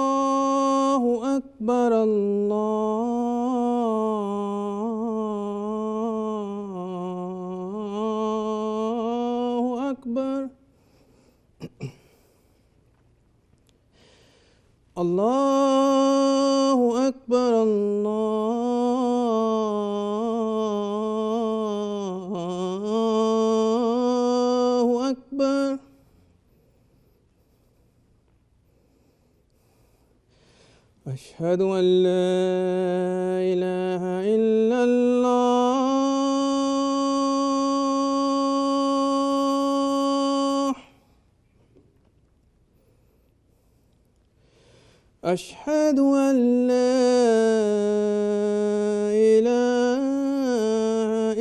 الله أكبر الله أكبر الله أكبر الله أكبر أشهد أن لا إله إلا الله أشهد أن لا إله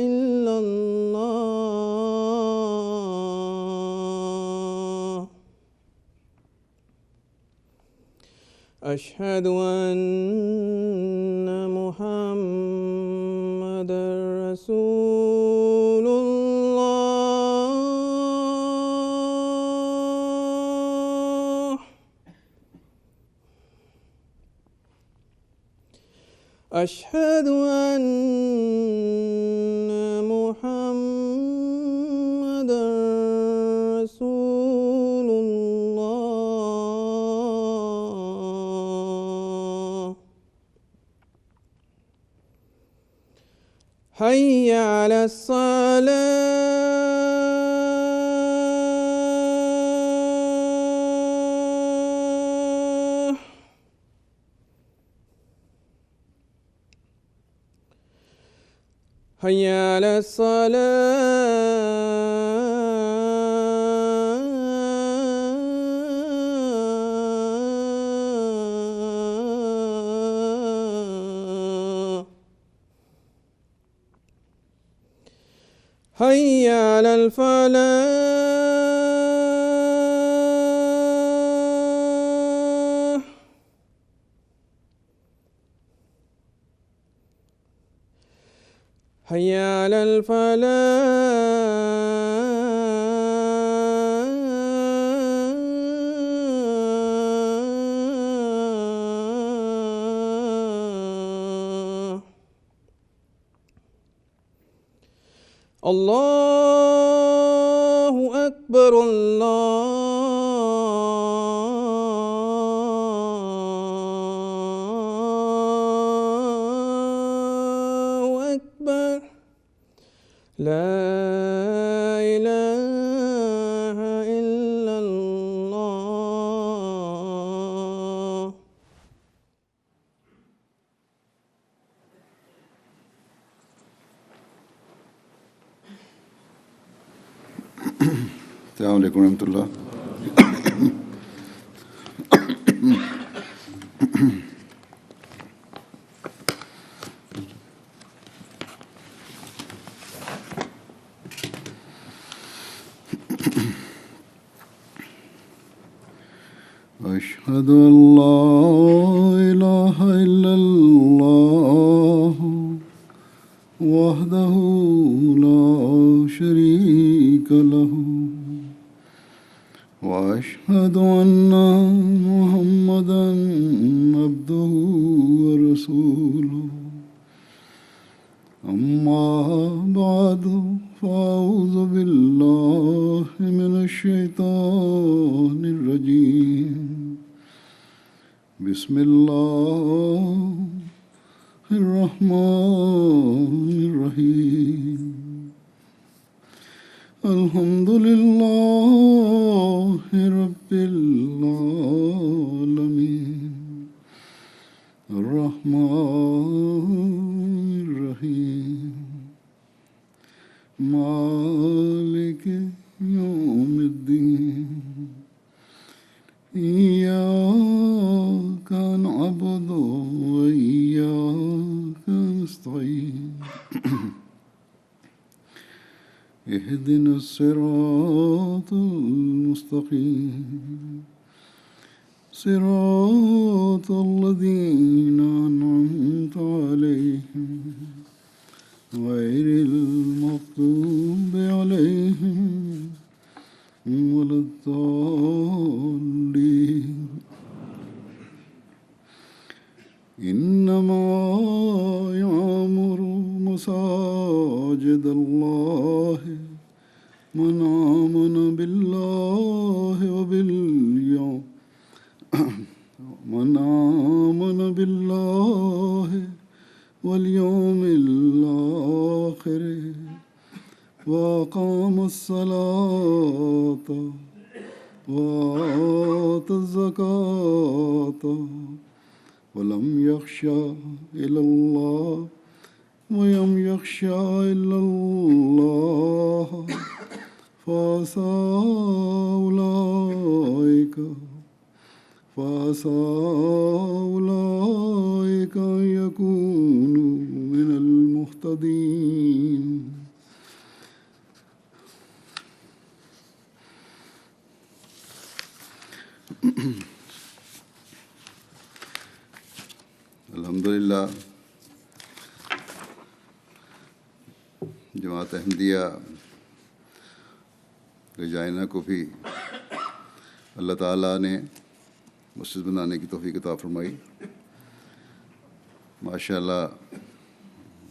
إلا الله أشهد أن محمدًا رسول الله أشهد أن محمدًا رسول الله حي على الصلاة حي على الصلاة حي على الفلاح حي على الفلاح الله أكبر الله أكبر لا إله إلا الله السلام عليكم ورحمة الله. أشهد أن لا إله إلا الله وحده لا شريك له وأشهد أن محمدًا عبده ورسوله أما بعد فأعوذ بالله من الشيطان الرجيم بسم الله الرحمن الرحيم الحمد لله رب العالمين الرحمن الرحيم مالك يوم الدين إياك نعبد وإياك نستعين اهدنا الصراط المستقيم صراط الذين أنعمت عليهم غير المغضوب إنما يعمر مساجد الله من آمن بالله وباليوم من آمن بالله واليوم الآخر وأقام الصلاة وآتى الزكاة ولم يخشى إلا الله ولم يخشى إلا الله فعسى أولئك أن يكونوا من المهتدين. الحمدللہ جماعت احمدیہ رجائنا کو بھی اللہ تعالیٰ نے مسجد بنانے کی توفیق عطا فرمائی. ماشاءاللہ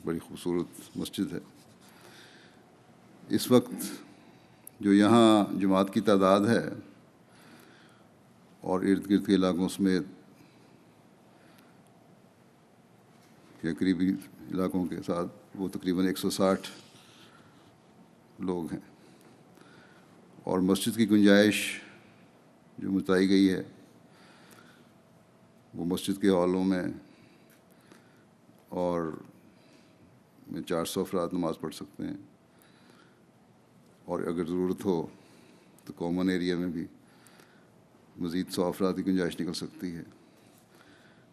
بڑی خوبصورت مسجد ہے. اس وقت جو یہاں جماعت کی تعداد ہے اور ارد گرد کے علاقوں سمیت کے قریبی علاقوں کے ساتھ وہ تقریباً 160 لوگ ہیں، اور مسجد کی گنجائش جو بتائی گئی ہے وہ مسجد کے ہالوں میں اور 400 افراد نماز پڑھ سکتے ہیں، اور اگر ضرورت ہو تو کامن ایریا میں بھی مزید 100 افراد کی گنجائش نکل سکتی ہے.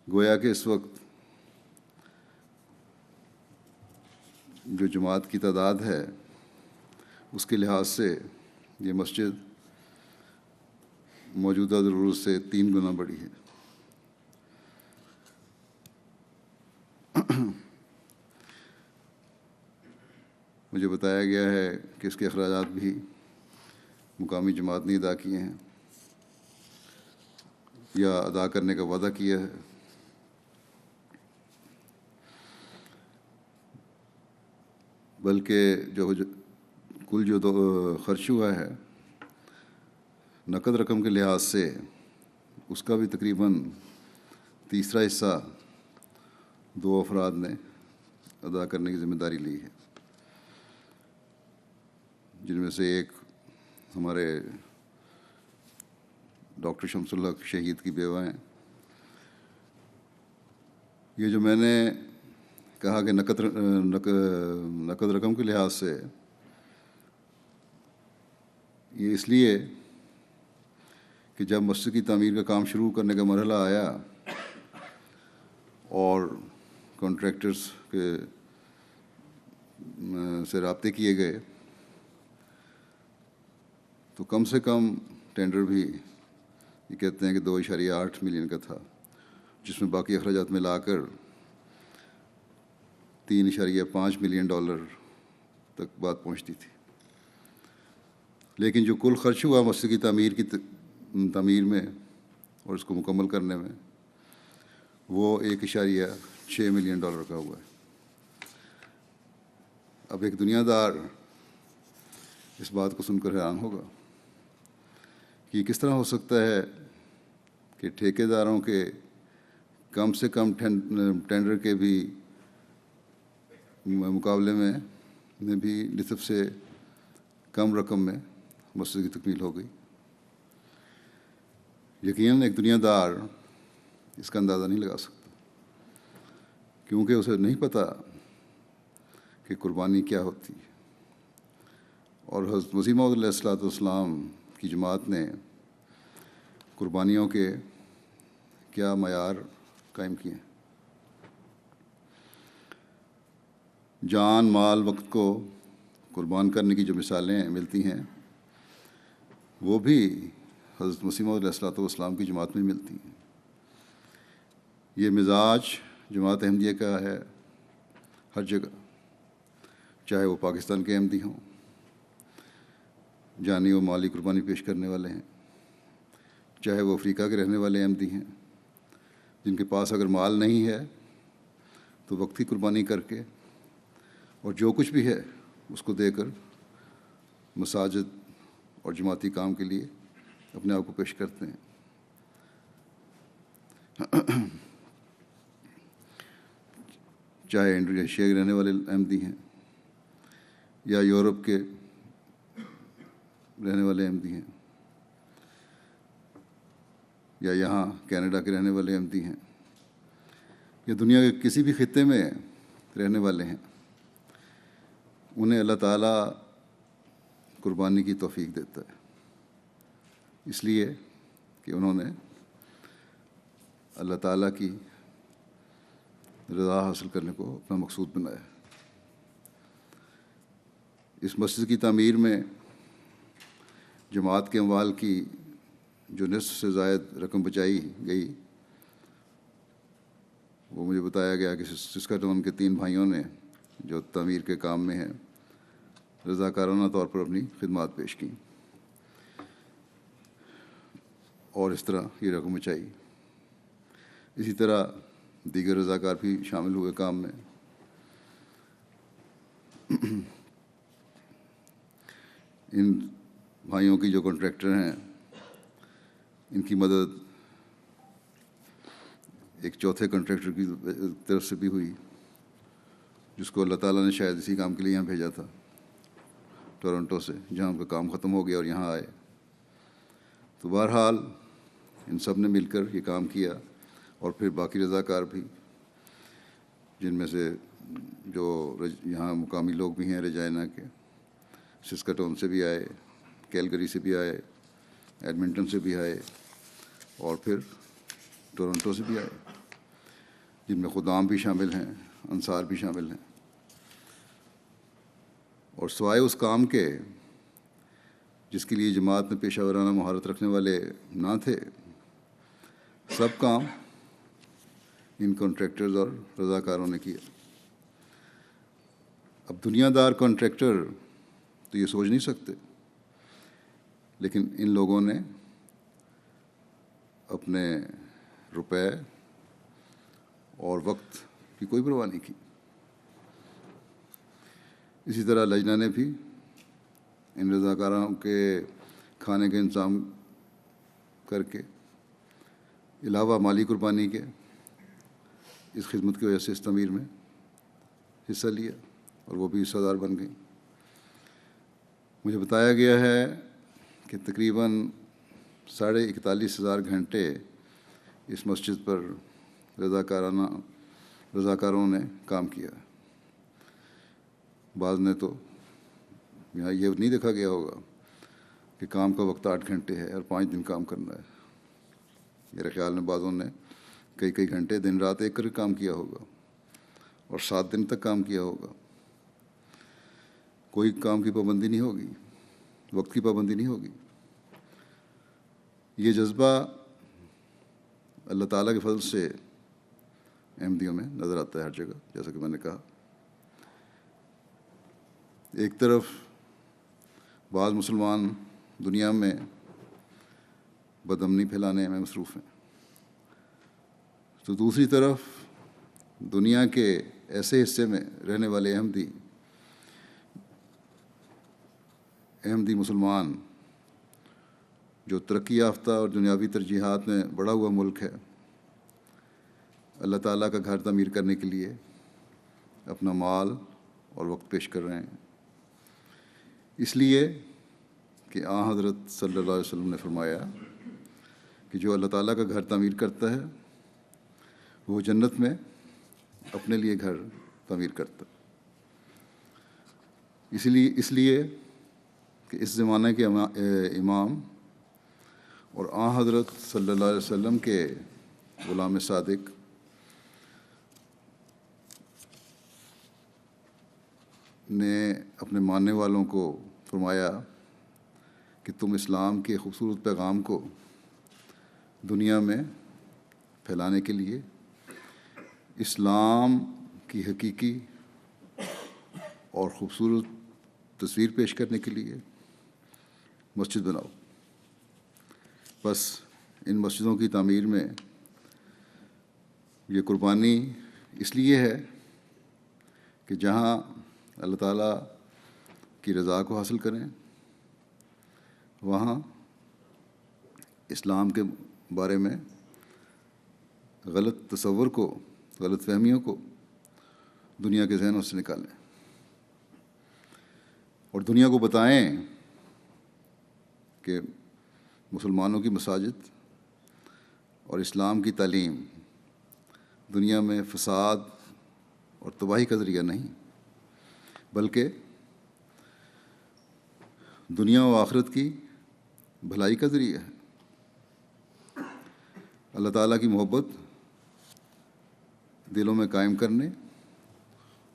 گویا کہ اس وقت جو جماعت کی تعداد ہے اس کے لحاظ سے یہ مسجد موجودہ ضرورت سے 3 گنا بڑی ہے. مجھے بتایا گیا ہے کہ اس کے اخراجات بھی مقامی جماعت نے ادا کیے ہیں یا ادا کرنے کا وعدہ کیا ہے. بلکہ کل جو خرچ ہوا ہے نقد رقم کے لحاظ سے اس کا بھی تقریباً تیسرا حصہ 2 افراد نے ادا کرنے کی ذمہ داری لی ہے، جن میں سے ایک ہمارے ڈاکٹر شمس الحق شہید کی بیوہ ہیں. یہ جو میں نے کہا کہ نقد رقم کے لحاظ سے یہ اس لیے کہ جب مسجد کی تعمیر کا کام شروع کرنے کا مرحلہ آیا اور کانٹریکٹرز سے رابطے کیے گئے تو کم سے کم ٹینڈر بھی یہ کہتے ہیں کہ 2.8 ملین کا تھا، جس میں باقی اخراجات ملا کر $3.5 ملین تک بات پہنچتی تھی. لیکن جو کل خرچ ہوا مسجد کی تعمیر میں اور اس کو مکمل کرنے میں وہ $1.6 ملین کا ہوا ہے. اب ایک دنیا دار اس بات کو سن کر حیران ہوگا کہ یہ کس طرح ہو سکتا ہے کہ ٹھیکے داروں کے کم سے کم ٹینڈر کے بھی مقابلے میں بھی نصف سے کم رقم میں مسجد کی تکمیل ہو گئی. یقیناً ایک دنیا دار اس کا اندازہ نہیں لگا سکتا، کیونکہ اسے نہیں پتہ کہ قربانی کیا ہوتی ہے. اور حضرت مسیح موعود علیہ السلام کی جماعت نے قربانیوں کے کیا معیار قائم کیے ہیں. جان، مال، وقت کو قربان کرنے کی جو مثالیں ملتی ہیں وہ بھی حضرت مسیح موعود علیہ السلام کی جماعت میں ملتی ہیں. یہ مزاج جماعت احمدیہ کا ہے ہر جگہ، چاہے وہ پاکستان کے احمدی ہوں، جانی و مالی قربانی پیش کرنے والے ہیں، چاہے وہ افریقہ کے رہنے والے احمدی ہیں، جن کے پاس اگر مال نہیں ہے تو وقت کی قربانی کر کے اور جو کچھ بھی ہے اس کو دے کر مساجد اور جماعتی کام کے لیے اپنے آپ کو پیش کرتے ہیں۔ چاہے انڈونیشیا کے رہنے والے احمدی ہیں یا یورپ کے رہنے والے احمدی ہیں یا یہاں کینیڈا کے رہنے والے احمدی ہیں یا دنیا کے کسی بھی خطے میں رہنے والے ہیں، انہیں اللہ تعالیٰ قربانی کی توفیق دیتا ہے، اس لیے کہ انہوں نے اللہ تعالیٰ کی رضا حاصل کرنے کو اپنا مقصود بنایا۔ اس مسجد کی تعمیر میں جماعت کے اموال کی جو نصف سے زائد رقم بچائی گئی، وہ مجھے بتایا گیا کہ سسکاٹون کے 3 بھائیوں نے جو تعمیر کے کام میں ہیں رضاکارانہ طور پر اپنی خدمات پیش کیں اور اس طرح یہ رقم بچائی۔ اسی طرح دیگر رضاکار بھی شامل ہوئے کام میں۔ ان بھائیوں کی جو کانٹریکٹر ہیں ان کی مدد ایک چوتھے کانٹریکٹر کی طرف سے بھی ہوئی، جس کو اللہ تعالیٰ نے شاید اسی کام کے لیے یہاں بھیجا تھا، ٹورنٹو سے، جہاں ان کا کام ختم ہو گیا اور یہاں آئے۔ تو بہرحال ان سب نے مل کر یہ کام کیا، اور پھر باقی رضاکار بھی، جن میں سے جو یہاں مقامی لوگ بھی ہیں رجائنا کے، سسکاٹون سے بھی آئے، کیلگری سے بھی آئے، ایڈمنٹن سے بھی آئے، اور پھر ٹورنٹو سے بھی آئے، جن میں خدام بھی شامل ہیں، انصار بھی شامل ہیں۔ اور سوائے اس کام کے جس کے لیے جماعت میں پیشہ ورانہ مہارت رکھنے والے نہ تھے، سب کام ان کانٹریکٹرز اور رضاکاروں نے کیا۔ اب دنیا دار کانٹریکٹر تو یہ سوچ نہیں سکتے، لیکن ان لوگوں نے اپنے روپے اور وقت کی کوئی پرواہ نہیں کی۔ اسی طرح لجنہ نے بھی ان رضاکاروں کے کھانے کا انتظام کر کے علاوہ مالی قربانی کے اس خدمت کی وجہ سے اس تعمیر میں حصہ لیا، اور وہ بھی حصہ دار بن گئی۔ مجھے بتایا گیا ہے کہ تقریباً 41,500 گھنٹے اس مسجد پر رضاکاروں نے کام کیا۔ بعض نے تو یہاں یہ نہیں دیکھا گیا ہوگا کہ کام کا وقت 8 گھنٹے ہے اور 5 دن کام کرنا ہے۔ میرے خیال میں بعضوں نے کئی گھنٹے دن رات ایک کر کام کیا ہوگا اور 7 دن تک کام کیا ہوگا۔ کوئی کام کی پابندی نہیں ہوگی، وقت کی پابندی نہیں ہوگی۔ یہ جذبہ اللہ تعالیٰ کے فضل سے احمدیوں میں نظر آتا ہے ہر جگہ، جیسا کہ میں نے کہا۔ ایک طرف بعض مسلمان دنیا میں بدامنی پھیلانے میں مصروف ہیں، تو دوسری طرف دنیا کے ایسے حصے میں رہنے والے احمدی مسلمان جو ترقی یافتہ اور دنیاوی ترجیحات میں بڑھا ہوا ملک ہے، اللہ تعالیٰ کا گھر تعمیر کرنے کے لیے اپنا مال اور وقت پیش کر رہے ہیں، اس لیے کہ آن حضرت صلی اللہ علیہ وسلم نے فرمایا کہ جو اللہ تعالیٰ کا گھر تعمیر کرتا ہے وہ جنت میں اپنے لیے گھر تعمیر کرتا ہے۔ اس لیے کہ اس زمانے کے امام اور آن حضرت صلی اللہ علیہ وسلم کے غلام صادق نے اپنے ماننے والوں کو فرمایا کہ تم اسلام کے خوبصورت پیغام کو دنیا میں پھیلانے کے لیے، اسلام کی حقیقی اور خوبصورت تصویر پیش کرنے کے لیے مسجد بناؤ۔ بس ان مسجدوں کی تعمیر میں یہ قربانی اس لیے ہے کہ جہاں اللہ تعالیٰ کی رضا کو حاصل کریں، وہاں اسلام کے بارے میں غلط تصور کو، غلط فہمیوں کو دنیا کے ذہنوں سے نکالیں اور دنیا کو بتائیں کہ مسلمانوں کی مساجد اور اسلام کی تعلیم دنیا میں فساد اور تباہی کا ذریعہ نہیں، بلکہ دنیا و آخرت کی بھلائی کا ذریعہ ہے، اللہ تعالیٰ کی محبت دلوں میں قائم کرنے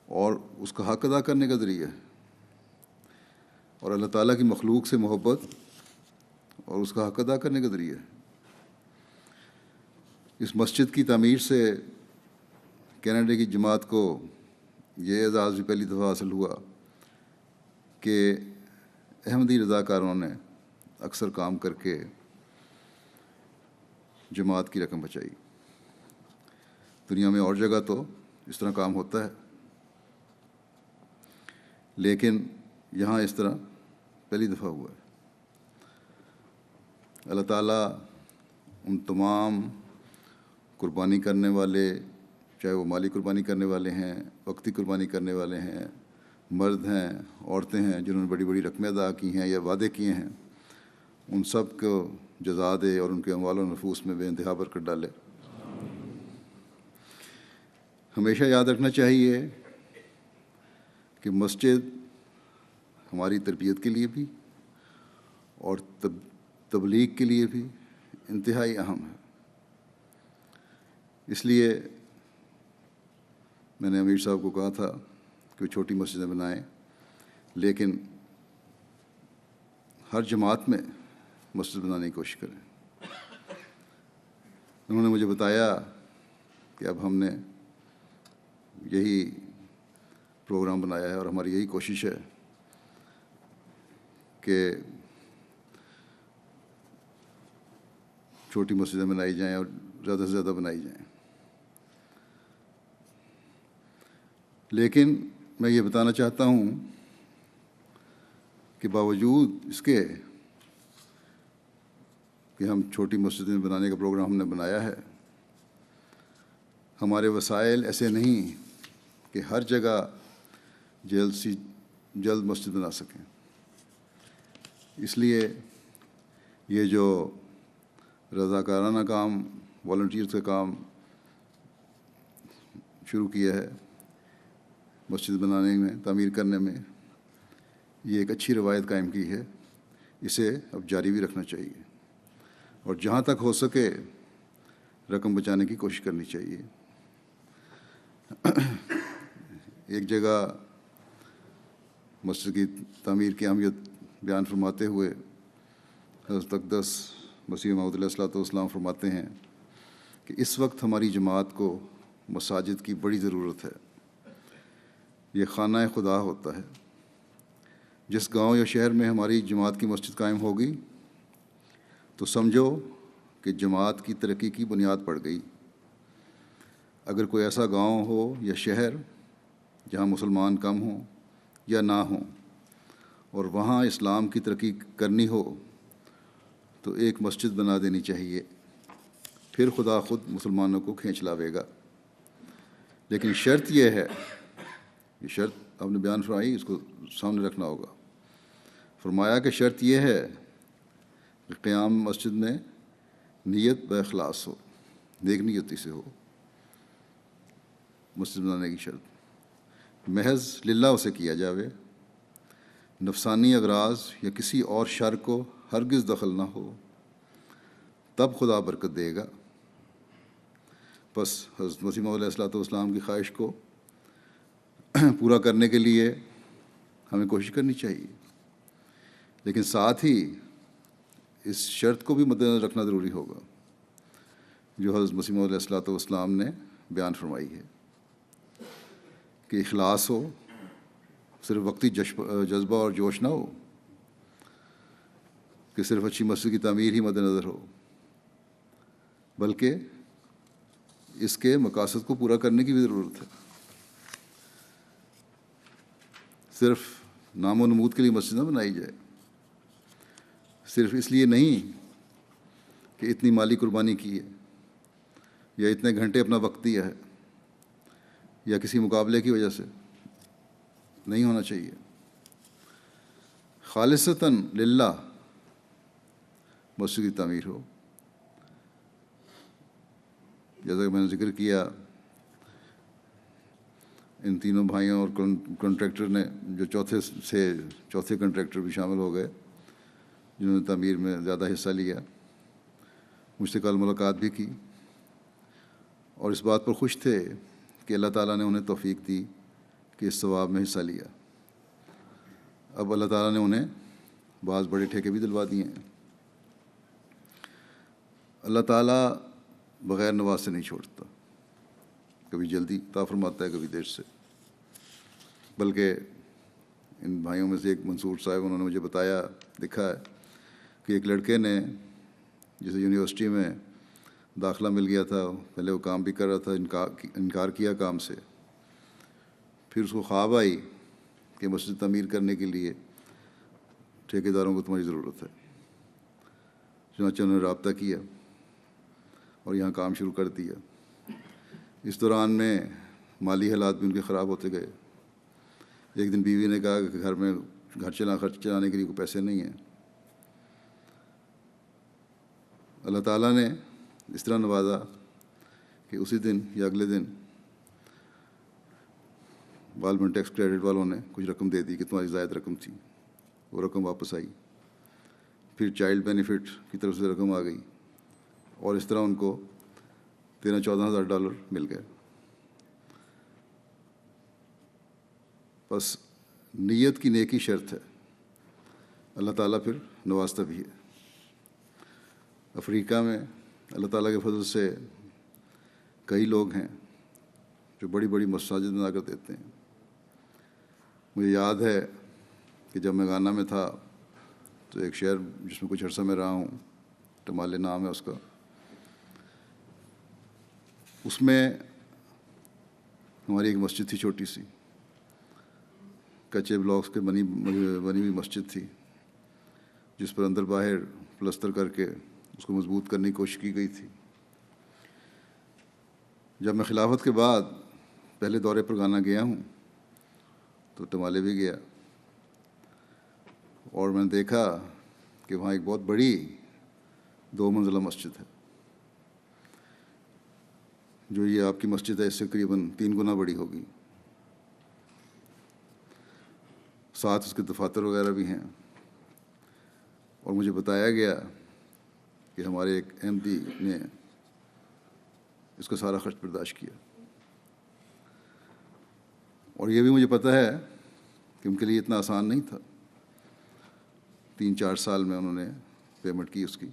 اور اس کا حق ادا کرنے کا ذریعہ ہے، اور اللہ تعالیٰ کی مخلوق سے محبت اور اس کا حق ادا کرنے کا ذریعہ ہے۔ اس مسجد کی تعمیر سے کینیڈا کی جماعت کو یہ اعزاز بھی پہلی دفعہ حاصل ہوا کہ احمدی رضاکاروں نے اکثر کام کر کے جماعت کی رقم بچائی۔ دنیا میں اور جگہ تو اس طرح کام ہوتا ہے، لیکن یہاں اس طرح پہلی دفعہ ہوا ہے۔ اللہ تعالیٰ ان تمام قربانی کرنے والے، چاہے وہ مالی قربانی کرنے والے ہیں، وقتی قربانی کرنے والے ہیں، مرد ہیں، عورتیں ہیں جنہوں نے بڑی بڑی رقمیں ادا کی ہیں یا وعدے کیے ہیں، ان سب کو جزا دے اور ان کے اموال و نفوس میں بے انتہا برکت ڈالے۔ ہمیشہ یاد رکھنا چاہیے کہ مسجد ہماری تربیت کے لیے بھی اور تبلیغ کے لیے بھی انتہائی اہم ہے۔ اس لیے میں نے امیر صاحب کو کہا تھا کہ وہ چھوٹی مسجدیں بنائیں، لیکن ہر جماعت میں مسجد بنانے کی کوشش کریں۔ انہوں نے مجھے بتایا کہ اب ہم نے یہی پروگرام بنایا ہے اور ہماری یہی کوشش ہے کہ چھوٹی مسجدیں بنائی جائیں اور زیادہ سے زیادہ بنائی جائیں۔ لیکن میں یہ بتانا چاہتا ہوں کہ باوجود اس کے کہ ہم چھوٹی مسجدیں بنانے کا پروگرام ہم نے بنایا ہے، ہمارے وسائل ایسے نہیں کہ ہر جگہ جلد سے جلد مسجد بنا سکیں۔ اس لیے یہ جو رضاکارانہ کام، والنٹیئرز کا کام شروع کیا ہے مسجد بنانے میں، تعمیر کرنے میں، یہ ایک اچھی روایت قائم کی ہے، اسے اب جاری بھی رکھنا چاہیے اور جہاں تک ہو سکے رقم بچانے کی کوشش کرنی چاہیے۔ ایک جگہ مسجد کی تعمیر کی اہمیت بیان فرماتے ہوئے حضرت اقدس مسیح موعود علیہ الصلوۃ والسلام فرماتے ہیں کہ اس وقت ہماری جماعت کو مساجد کی بڑی ضرورت ہے۔ یہ خانہ خدا ہوتا ہے۔ جس گاؤں یا شہر میں ہماری جماعت کی مسجد قائم ہوگی تو سمجھو کہ جماعت کی ترقی کی بنیاد پڑ گئی۔ اگر کوئی ایسا گاؤں ہو یا شہر جہاں مسلمان کم ہوں یا نہ ہوں اور وہاں اسلام کی ترقی کرنی ہو تو ایک مسجد بنا دینی چاہیے، پھر خدا خود مسلمانوں کو کھینچ لاوے گا۔ لیکن شرط یہ ہے، یہ شرط آپ نے بیان فرمائی، اس کو سامنے رکھنا ہوگا۔ فرمایا کہ شرط یہ ہے کہ قیام مسجد میں نیت باخلاص ہو، نیک نیتی سے ہو۔ مسجد بنانے کی شرط محض للہ اسے کیا جاوے، نفسانی اغراض یا کسی اور شر کو ہرگز دخل نہ ہو، تب خدا برکت دے گا۔ بس حضرت مسیح موعود علیہ الصلوۃ والسلام کی خواہش کو پورا کرنے کے لیے ہمیں کوشش کرنی چاہیے، لیکن ساتھ ہی اس شرط کو بھی مد نظر رکھنا ضروری ہوگا جو حضرت مسیح موعود علیہ الصلوۃ والسلام نے بیان فرمائی ہے کہ اخلاص ہو، صرف وقتی جذبہ اور جوش نہ ہو کہ صرف اچھی مسجد کی تعمیر ہی مد نظر ہو، بلکہ اس کے مقاصد کو پورا کرنے کی بھی ضرورت ہے. صرف نام و نمود کے لیے مسجد نہ بنائی جائے، صرف اس لیے نہیں کہ اتنی مالی قربانی کی ہے یا اتنے گھنٹے اپنا وقت دیا ہے یا کسی مقابلے کی وجہ سے. نہیں ہونا چاہیے. خالصتاً للہ مسجد کی تعمیر ہو. جیسا کہ میں نے ذکر کیا، ان تینوں بھائیوں اور کنٹریکٹر نے جو چوتھے کنٹریکٹر بھی شامل ہو گئے جنہوں نے تعمیر میں زیادہ حصہ لیا. مجھ سے کل ملاقات بھی کی اور اس بات پر خوش تھے کہ اللہ تعالیٰ نے انہیں توفیق دی کہ اس ثواب میں حصہ لیا. اب اللہ تعالیٰ نے انہیں بعض بڑے ٹھیکے بھی دلوا دیے ہیں. اللہ تعالیٰ بغیر نواز سے نہیں چھوڑتا، کبھی جلدی عطا فرماتا ہے، کبھی دیر سے. بلکہ ان بھائیوں میں سے ایک منصور صاحب، انہوں نے مجھے بتایا، لکھا ہے کہ ایک لڑکے نے جسے یونیورسٹی میں داخلہ مل گیا تھا، پہلے وہ کام بھی کر رہا تھا، انکار کیا کام سے. پھر اس کو خواب آئی کہ مسجد تعمیر کرنے کے لیے ٹھیکیداروں کو تمہاری ضرورت ہے. چنانچہ انہوں نے رابطہ کیا اور یہاں کام شروع کر دیا. اس دوران میں مالی حالات بھی ان کے خراب ہوتے گئے. ایک دن بیوی نے کہا کہ گھر میں خرچ چلانے کے لیے کوئی پیسے نہیں ہیں. اللہ تعالیٰ نے اس طرح نوازا کہ اسی دن یا اگلے دن والمنٹ ٹیکس کریڈٹ والوں نے کچھ رقم دے دی کہ تمہاری زائد رقم تھی، وہ رقم واپس آئی. پھر چائلڈ بینیفٹ کی طرف سے رقم آ گئی اور اس طرح ان کو $13,000-14,000 مل گئے. بس نیت کی نیکی شرط ہے، اللہ تعالیٰ پھر نوازتا بھی ہے. افریقہ میں اللہ تعالیٰ کے فضل سے کئی لوگ ہیں جو بڑی بڑی مساجد بنا کر دیتے ہیں. مجھے یاد ہے کہ جب میں گانا میں تھا تو ایک شہر جس میں کچھ عرصہ میں رہا ہوں، ٹمالے نام ہے اس کا، اس میں ہماری ایک مسجد تھی، چھوٹی سی کچے بلاکس کے بنی ہوئی مسجد تھی، جس پر اندر باہر پلستر کر کے اس کو مضبوط کرنے کی کوشش کی گئی تھی. جب میں خلافت کے بعد پہلے دورے پر گانا گیا ہوں تو ٹمالے بھی گیا اور میں نے دیکھا کہ وہاں ایک بہت بڑی 2 منزلہ مسجد ہے، جو یہ آپ کی مسجد ہے اس سے قریباً 3 گنا بڑی ہوگی. ساتھ اس کے دفاتر وغیرہ بھی ہیں. اور مجھے بتایا گیا کہ ہمارے ایک احمدی نے اس کا سارا خرچ برداشت کیا. اور یہ بھی مجھے پتہ ہے کہ ان کے لیے اتنا آسان نہیں تھا. 3-4 سال میں انہوں نے پیمنٹ کی اس کی،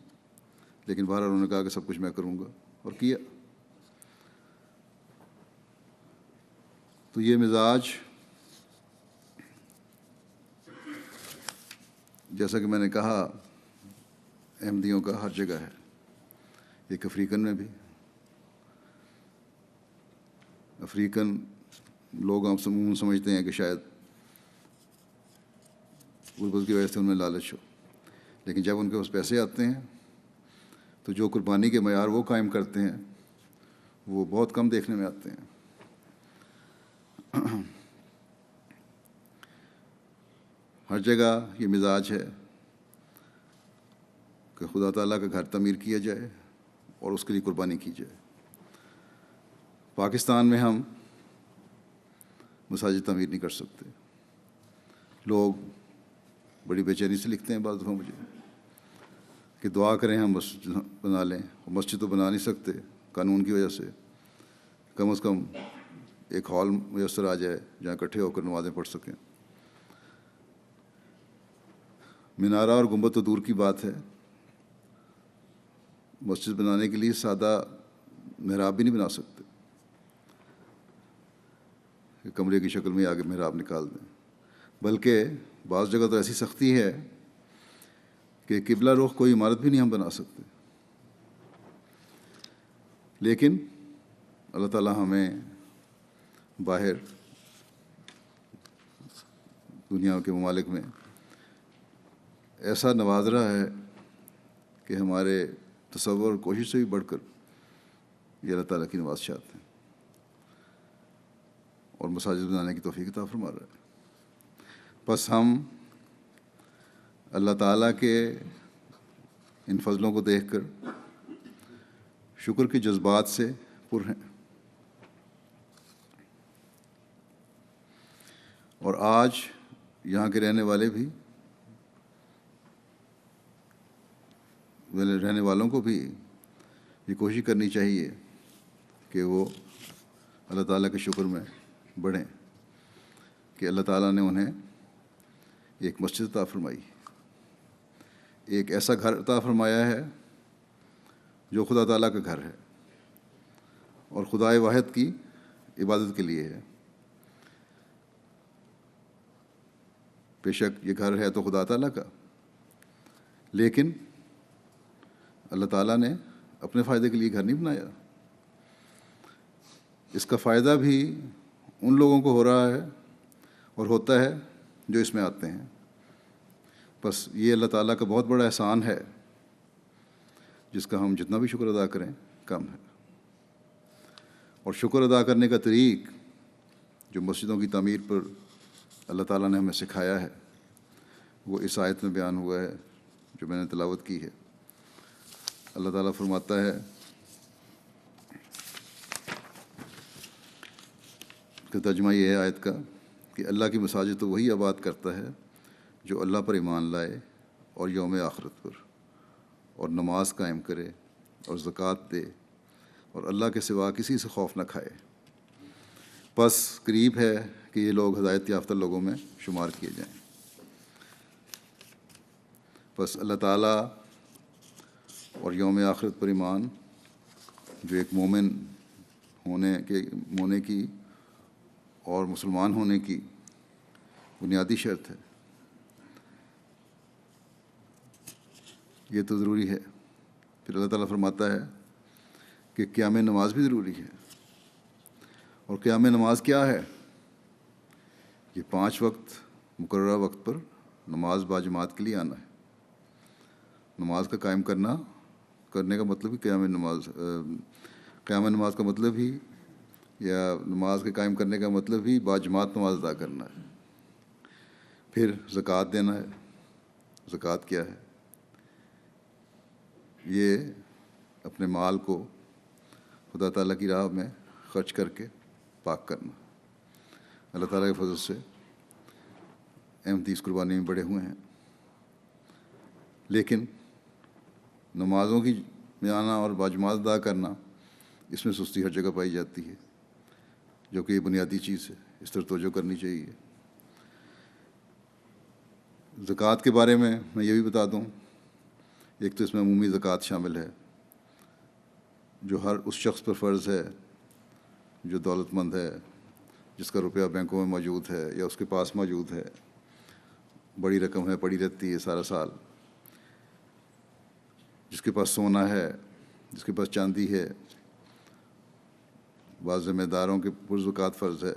لیکن بہرحال انہوں نے کہا کہ سب کچھ میں کروں گا، اور کیا. تو یہ مزاج، جیسا کہ میں نے کہا، احمدیوں کا ہر جگہ ہے. ایک افریقن میں بھی. افریقن لوگ عام سمجھتے ہیں کہ شاید غربت کی وجہ سے ان میں لالچ ہو، لیکن جب ان کے پاس پیسے آتے ہیں تو جو قربانی کے معیار وہ قائم کرتے ہیں وہ بہت کم دیکھنے میں آتے ہیں. ہر جگہ یہ مزاج ہے کہ خدا تعالیٰ کا گھر تعمیر کیا جائے اور اس کے لیے قربانی کی جائے. پاکستان میں ہم مساجد تعمیر نہیں کر سکتے. لوگ بڑی بے چینی سے لکھتے ہیں بعض دفعہ مجھے کہ دعا کریں ہم مسجد بنا لیں. مسجد تو بنا نہیں سکتے قانون کی وجہ سے، کم از کم ایک ہال میسر آ جائے جہاں اکٹھے ہو کر نمازیں پڑھ سکیں. مینارہ اور گنبد تو دور کی بات ہے، مسجد بنانے کے لیے سادہ محراب بھی نہیں بنا سکتے کہ کمرے کی شکل میں آگے محراب نکال دیں. بلکہ بعض جگہ تو ایسی سختی ہے کہ قبلہ رخ کوئی عمارت بھی نہیں ہم بنا سکتے. لیکن اللہ تعالیٰ ہمیں باہر دنیا کے ممالک میں ایسا نواز رہا ہے کہ ہمارے تصور اور کوشش سے بھی بڑھ کر یہ اللہ تعالیٰ کی نوازشات ہیں اور مساجد بنانے کی توفیق عطا فرما رہا ہے۔ بس ہم اللہ تعالیٰ کے ان فضلوں کو دیکھ کر شکر کے جذبات سے پر ہیں، اور آج یہاں کے رہنے والوں کو بھی یہ کوشش کرنی چاہیے کہ وہ اللہ تعالیٰ کے شکر میں بڑھیں کہ اللہ تعالیٰ نے انہیں ایک مسجد عطا فرمائی، ایک ایسا گھر عطا فرمایا ہے جو خدا تعالیٰ کا گھر ہے اور خدائے واحد کی عبادت کے لیے ہے۔ بے شک یہ گھر ہے تو خدا تعالیٰ کا، لیکن اللہ تعالیٰ نے اپنے فائدے کے لیے گھر نہیں بنایا، اس کا فائدہ بھی ان لوگوں کو ہو رہا ہے اور ہوتا ہے جو اس میں آتے ہیں۔ بس یہ اللہ تعالیٰ کا بہت بڑا احسان ہے جس کا ہم جتنا بھی شکر ادا کریں کم ہے، اور شکر ادا کرنے کا طریق جو مسجدوں کی تعمیر پر اللہ تعالیٰ نے ہمیں سکھایا ہے وہ اس آیت میں بیان ہوا ہے جو میں نے تلاوت کی ہے۔ اللہ تعالیٰ فرماتا ہے کہ ترجمہ یہ ہے آیت کا کہ اللہ کی مساجد تو وہی آباد کرتا ہے جو اللہ پر ایمان لائے اور یوم آخرت پر، اور نماز قائم کرے اور زکوٰۃ دے اور اللہ کے سوا کسی سے خوف نہ کھائے۔ بس قریب ہے کہ یہ لوگ ہدایت یافتہ لوگوں میں شمار کیے جائیں۔ بس اللہ تعالیٰ اور یوم آخرت پر ایمان جو ایک مومن ہونے کی اور مسلمان ہونے کی بنیادی شرط ہے، یہ تو ضروری ہے۔ پھر اللہ تعالیٰ فرماتا ہے کہ قیام نماز بھی ضروری ہے، اور قیام نماز کیا ہے؟ یہ 5 وقت مقررہ وقت پر نماز باجماعت کے لیے آنا ہے۔ نماز کا قائم کرنے کا مطلب ہی قیام نماز کا مطلب ہی، یا نماز کے قائم کرنے کا مطلب ہی باجماعت نماز ادا کرنا ہے۔ پھر زکوٰۃ دینا ہے۔ زکوٰۃ کیا ہے؟ یہ اپنے مال کو خدا تعالیٰ کی راہ میں خرچ کر کے پاک کرنا۔ اللہ تعالیٰ کے فضل سے احمدی اس قربانی میں بڑے ہوئے ہیں، لیکن نمازوں کی میں آنا اور باجماعت ادا کرنا، اس میں سستی ہر جگہ پائی جاتی ہے، جو کہ یہ بنیادی چیز ہے، اس طرح توجہ کرنی چاہیے۔ زکوٰۃ کے بارے میں یہ بھی بتا دوں، ایک تو اس میں عمومی زکوٰۃ شامل ہے جو ہر اس شخص پر فرض ہے جو دولت مند ہے، جس کا روپیہ بینکوں میں موجود ہے یا اس کے پاس موجود ہے، بڑی رقم ہے، پڑی رہتی ہے سارا سال، جس کے پاس سونا ہے، جس کے پاس چاندی ہے، بعض ذمہ داروں کے پر زکوٰۃ فرض ہے،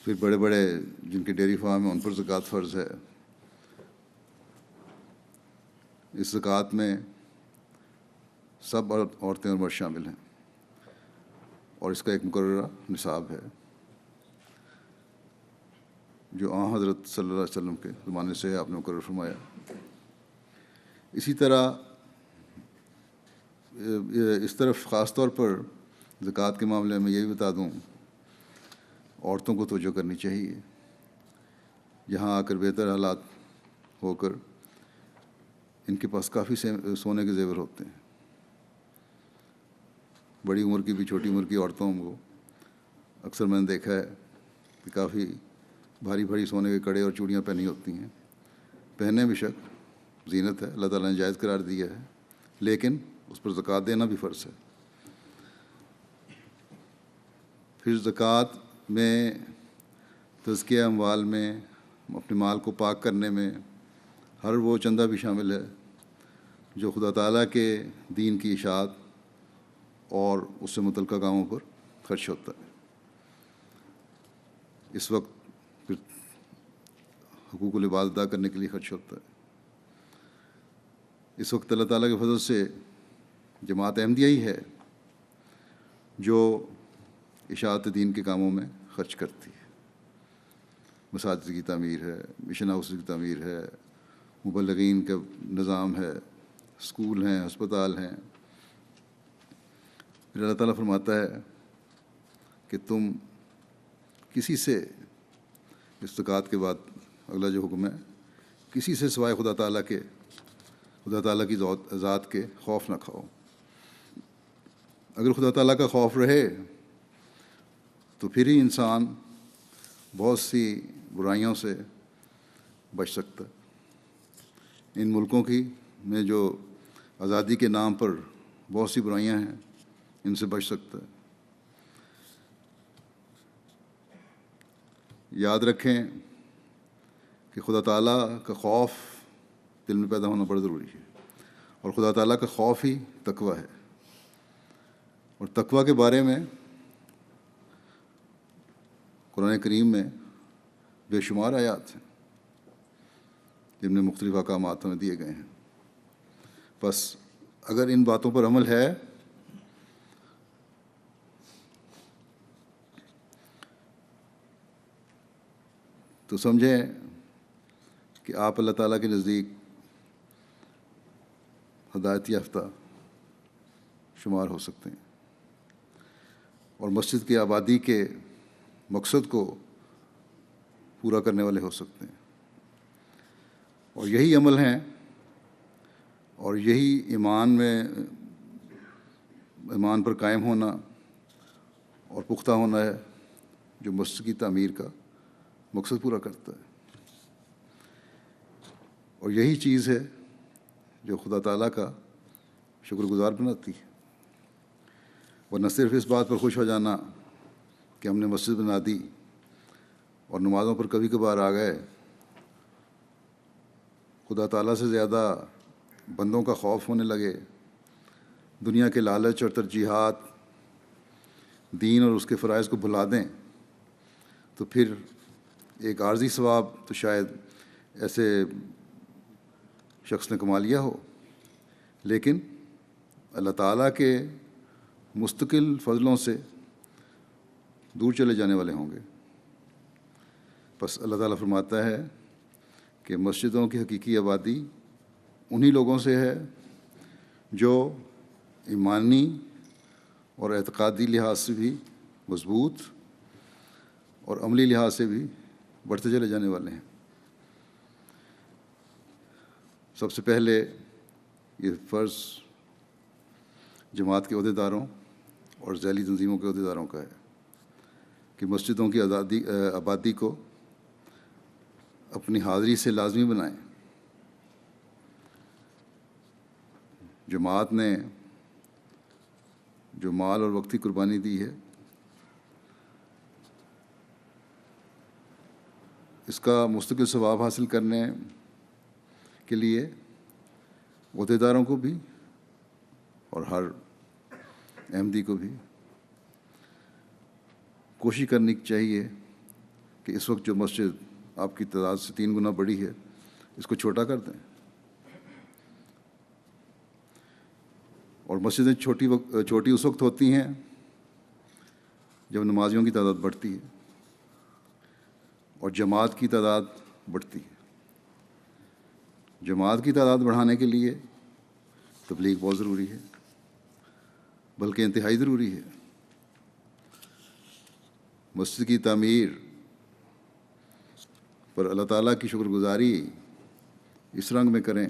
پھر بڑے بڑے جن کے ڈیری فارم ہیں ان پر زکوٰۃ فرض ہے۔ اس زکوٰۃ میں سب عورتیں اور مرد شامل ہیں، اور اس کا ایک مقررہ نصاب ہے جو حضرت صلی اللہ علیہ وسلم کے زمانے سے آپ نے مقرر فرمایا۔ اسی طرح اس طرف خاص طور پر زکوٰۃ کے معاملے میں یہ بھی بتا دوں، عورتوں کو توجہ کرنی چاہیے۔ یہاں آ کر بہتر حالات ہو کر ان کے پاس کافی سونے کے زیور ہوتے ہیں، بڑی عمر کی بھی چھوٹی عمر کی عورتوں کو اکثر میں نے دیکھا ہے کہ کافی بھاری بھاری سونے کے کڑے اور چوڑیاں پہنی ہوتی ہیں۔ پہنے بے شک زینت ہے، اللہ تعالیٰ نے جائز قرار دیا ہے، لیکن اس پر زکوٰۃ دینا بھی فرض ہے۔ پھر زکوٰۃ میں تزکیہ اموال میں، اپنے مال کو پاک کرنے میں ہر وہ چندہ بھی شامل ہے جو خدا تعالیٰ کے دین کی اشاعت اور اس سے متعلقہ کاموں پر خرچ ہوتا ہے۔ اس وقت پھر حقوق العباد ادا کرنے کے لیے خرچ ہوتا ہے۔ اس وقت اللہ تعالیٰ کے فضل سے جماعت احمدیہ ہی ہے جو اشاعت دین کے کاموں میں خرچ کرتی ہے۔ مساجد کی تعمیر ہے، مشن ہاؤس کی تعمیر ہے، مبلغین کا نظام ہے، اسکول ہیں، ہسپتال ہیں۔ پھر اللہ تعالیٰ فرماتا ہے کہ تم کسی سے، استقاعت کے بعد اگلا جو حکم ہے، کسی سے سوائے خدا تعالیٰ کی ذات کے خوف نہ کھاؤ۔ اگر خدا تعالیٰ کا خوف رہے تو پھر ہی انسان بہت سی برائیوں سے بچ سکتا ہے۔ ان ملکوں میں جو آزادی کے نام پر بہت سی برائیاں ہیں، ان سے بچ سکتا ہے۔ یاد رکھیں کہ خدا تعالیٰ کا خوف دل میں پیدا ہونا بڑا ضروری ہے، اور خدا تعالیٰ کا خوف ہی تقویٰ ہے۔ اور تقویٰ کے بارے میں قرآن کریم میں بے شمار آیات ہیں جن میں مختلف احکامات ہمیں دیے گئے ہیں۔ بس اگر ان باتوں پر عمل ہے تو سمجھیں کہ آپ اللہ تعالیٰ کے نزدیک ہدایت یافتہ شمار ہو سکتے ہیں، اور مسجد کی آبادی کے مقصد کو پورا کرنے والے ہو سکتے ہیں۔ اور یہی عمل ہیں اور یہی ایمان پر قائم ہونا اور پختہ ہونا ہے جو مسجد کی تعمیر کا مقصد پورا کرتا ہے۔ اور یہی چیز ہے جو خدا تعالیٰ کا شکر گزار بناتی ہے۔ اور نہ صرف اس بات پر خوش ہو جانا کہ ہم نے مسجد بنا دی اور نمازوں پر کبھی کبھار آ گئے، خدا تعالیٰ سے زیادہ بندوں کا خوف ہونے لگے، دنیا کے لالچ اور ترجیحات، دین اور اس کے فرائض کو بھلا دیں، تو پھر ایک عارضی ثواب تو شاید ایسے شخص نے کما لیا ہو، لیکن اللہ تعالیٰ کے مستقل فضلوں سے دور چلے جانے والے ہوں گے۔ بس اللہ تعالیٰ فرماتا ہے کہ مسجدوں کی حقیقی آبادی انہی لوگوں سے ہے جو ایمانی اور اعتقادی لحاظ سے بھی مضبوط اور عملی لحاظ سے بھی بڑھتے چلے جانے والے ہیں۔ سب سے پہلے یہ فرض جماعت کے عہدیداروں اور ذیلی تنظیموں کے عہدیداروں کا ہے کہ مسجدوں کی آبادی کو اپنی حاضری سے لازمی بنائیں۔ جماعت نے جو مال اور وقتی قربانی دی ہے، اس کا مستقل ثواب حاصل کرنے کے لیے عہدیداروں کو بھی اور ہر احمدی کو بھی کوشش کرنی چاہیے کہ اس وقت جو مسجد آپ کی تعداد سے 3 گنا بڑی ہے، اس کو چھوٹا کر دیں۔ اور مسجدیں چھوٹی اس وقت ہوتی ہیں جب نمازیوں کی تعداد بڑھتی ہے اور جماعت کی تعداد بڑھتی ہے۔ جماعت کی تعداد بڑھانے کے لیے تبلیغ بہت ضروری ہے، بلکہ انتہائی ضروری ہے۔ مسجد کی تعمیر پر اللہ تعالیٰ کی شکر گزاری اس رنگ میں کریں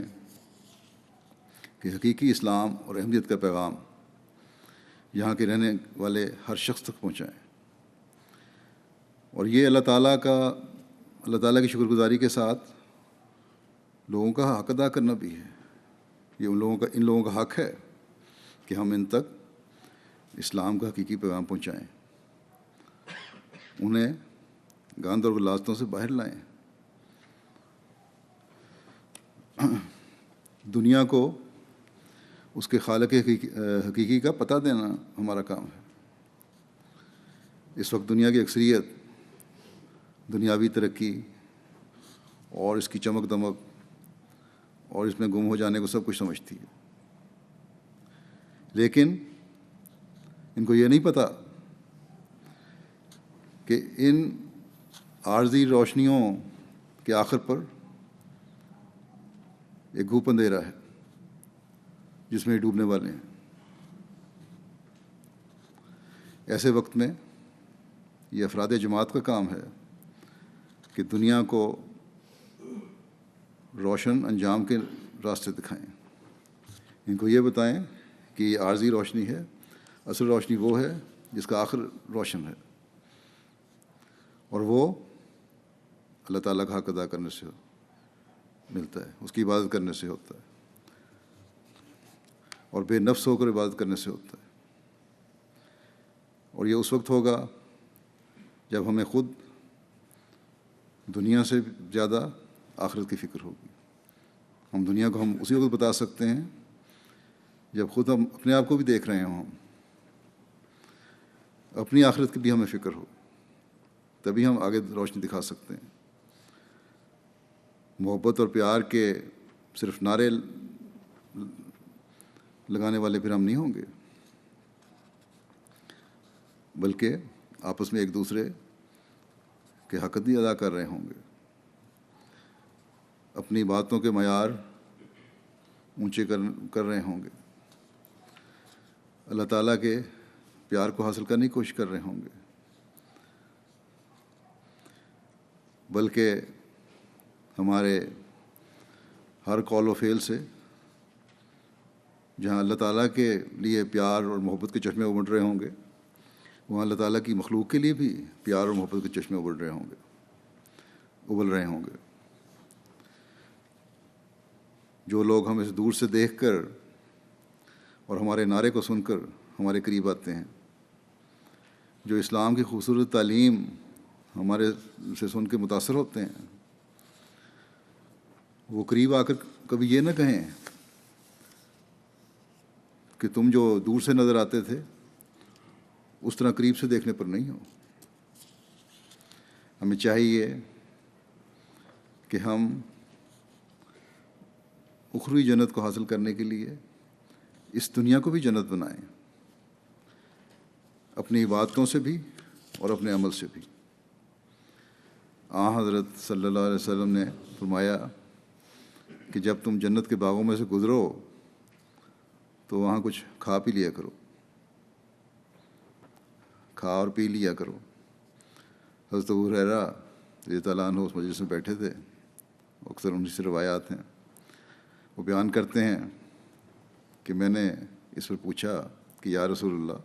کہ حقیقی اسلام اور احمدیت کا پیغام یہاں کے رہنے والے ہر شخص تک پہنچائیں۔ اور یہ اللہ تعالیٰ کی شکر گزاری کے ساتھ لوگوں کا حق ادا کرنا بھی ہے۔ یہ ان لوگوں کا حق ہے کہ ہم ان تک اسلام کا حقیقی پیغام پہنچائیں، انہیں گند اور غلاظتوں سے باہر لائیں۔ دنیا کو اس کے خالق حقیقی کا پتہ دینا ہمارا کام ہے۔ اس وقت دنیا کی اکثریت دنیاوی ترقی اور اس کی چمک دمک اور اس میں گم ہو جانے کو سب کچھ سمجھتی ہے، لیکن ان کو یہ نہیں پتہ کہ ان عارضی روشنیوں کے آخر پر ایک گھوپ اندھیرا ہے جس میں ڈوبنے والے ہیں۔ ایسے وقت میں یہ افراد جماعت کا کام ہے کہ دنیا کو روشن انجام کے راستے دکھائیں، ان کو یہ بتائیں کہ یہ عارضی روشنی ہے، اصل روشنی وہ ہے جس کا آخر روشن ہے، اور وہ اللہ تعالیٰ کا حق ادا کرنے سے ملتا ہے، اس کی عبادت کرنے سے ہوتا ہے، اور بے نفس ہو کر عبادت کرنے سے ہوتا ہے۔ اور یہ اس وقت ہوگا جب ہمیں خود دنیا سے زیادہ آخرت کی فکر ہوگی۔ ہم دنیا کو ہم اسی وقت بتا سکتے ہیں جب خود ہم اپنے آپ کو بھی دیکھ رہے ہوں، اپنی آخرت کی بھی ہمیں فکر ہو، تبھی ہم آگے روشنی دکھا سکتے ہیں۔ محبت اور پیار کے صرف نعرے لگانے والے پھر ہم نہیں ہوں گے، بلکہ آپس میں ایک دوسرے کے حق بھی ادا کر رہے ہوں گے، اپنی باتوں کے معیار اونچے کر رہے ہوں گے، اللہ تعالیٰ کے پیار کو حاصل کرنے کی کوشش کر رہے ہوں گے، بلکہ ہمارے ہر قول و فعل سے جہاں اللہ تعالیٰ کے لیے پیار اور محبت کے چشمے ابل رہے ہوں گے، وہاں اللہ تعالیٰ کی مخلوق کے لیے بھی پیار اور محبت کے چشمے ابل رہے ہوں گے۔ جو لوگ ہمیں دور سے دیکھ کر اور ہمارے نعرے کو سن کر ہمارے قریب آتے ہیں، جو اسلام کی خوبصورت تعلیم ہمارے سے سن کے متاثر ہوتے ہیں، وہ قریب آ کر کبھی یہ نہ کہیں کہ تم جو دور سے نظر آتے تھے اس طرح قریب سے دیکھنے پر نہیں ہو۔ ہمیں چاہیے کہ ہم اخروی جنت کو حاصل کرنے کے لیے اس دنیا کو بھی جنت بنائیں، اپنی عبادتوں سے بھی اور اپنے عمل سے بھی۔ حضرت صلی اللہ علیہ وسلم نے فرمایا کہ جب تم جنت کے باغوں میں سے گزرو تو وہاں کچھ کھا پی لیا کرو، کھا اور پی لیا کرو۔ حضرت ابو ہریرہ رضی اللہ عنہ اس مجلس میں بیٹھے تھے، اکثر ان سے روایات ہیں، وہ بیان کرتے ہیں کہ میں نے اس پر پوچھا کہ یا رسول اللہ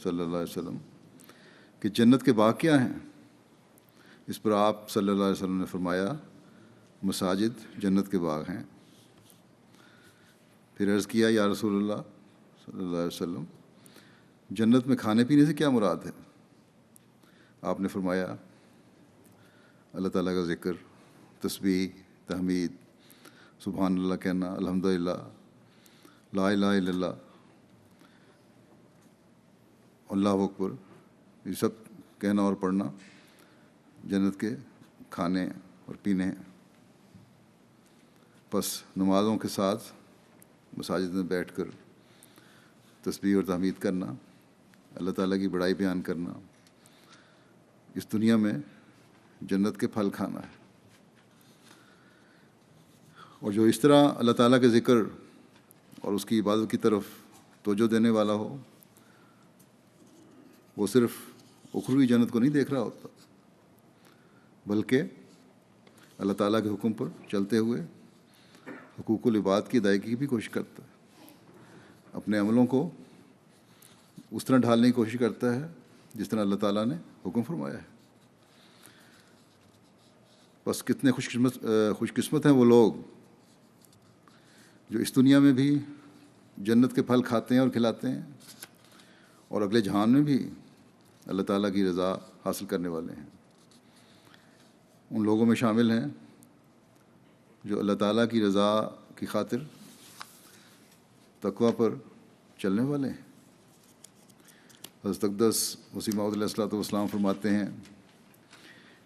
صلی اللہ علیہ وسلم کہ جنت کے باغ کیا ہیں؟ اس پر آپ صلی اللہ علیہ وسلم نے فرمایا مساجد جنت کے باغ ہیں۔ پھر عرض کیا یا رسول اللہ صلی اللہ علیہ وسلم جنت میں کھانے پینے سے کیا مراد ہے؟ آپ نے فرمایا اللہ تعالیٰ کا ذکر، تسبیح، تحمید، سبحان اللہ کہنا، الحمدللہ، لا الہ الا اللہ، اللہ اکبر، یہ سب کہنا اور پڑھنا جنت کے کھانے اور پینے ہیں۔ بس نمازوں کے ساتھ مساجد میں بیٹھ کر تسبیح اور تحمید کرنا، اللہ تعالیٰ کی بڑائی بیان کرنا، اس دنیا میں جنت کے پھل کھانا ہے۔ اور جو اس طرح اللہ تعالیٰ کے ذکر اور اس کی عبادت کی طرف توجہ دینے والا ہو، وہ صرف اخروی جنت کو نہیں دیکھ رہا ہوتا، بلکہ اللہ تعالیٰ کے حکم پر چلتے ہوئے حقوق العباد کی ادائیگی کی بھی کوشش کرتا ہے، اپنے عملوں کو اس طرح ڈھالنے کی کوشش کرتا ہے جس طرح اللہ تعالیٰ نے حکم فرمایا ہے۔ بس کتنے خوش قسمت ہیں وہ لوگ جو اس دنیا میں بھی جنت کے پھل کھاتے ہیں اور کھلاتے ہیں، اور اگلے جہان میں بھی اللہ تعالیٰ کی رضا حاصل کرنے والے ہیں۔ ان لوگوں میں شامل ہیں جو اللہ تعالیٰ کی رضا کی خاطر تقوی پر چلنے والے ہیں۔ حضرت اقدس مسیح موعود علیہ الصلوۃ والسلام فرماتے ہیں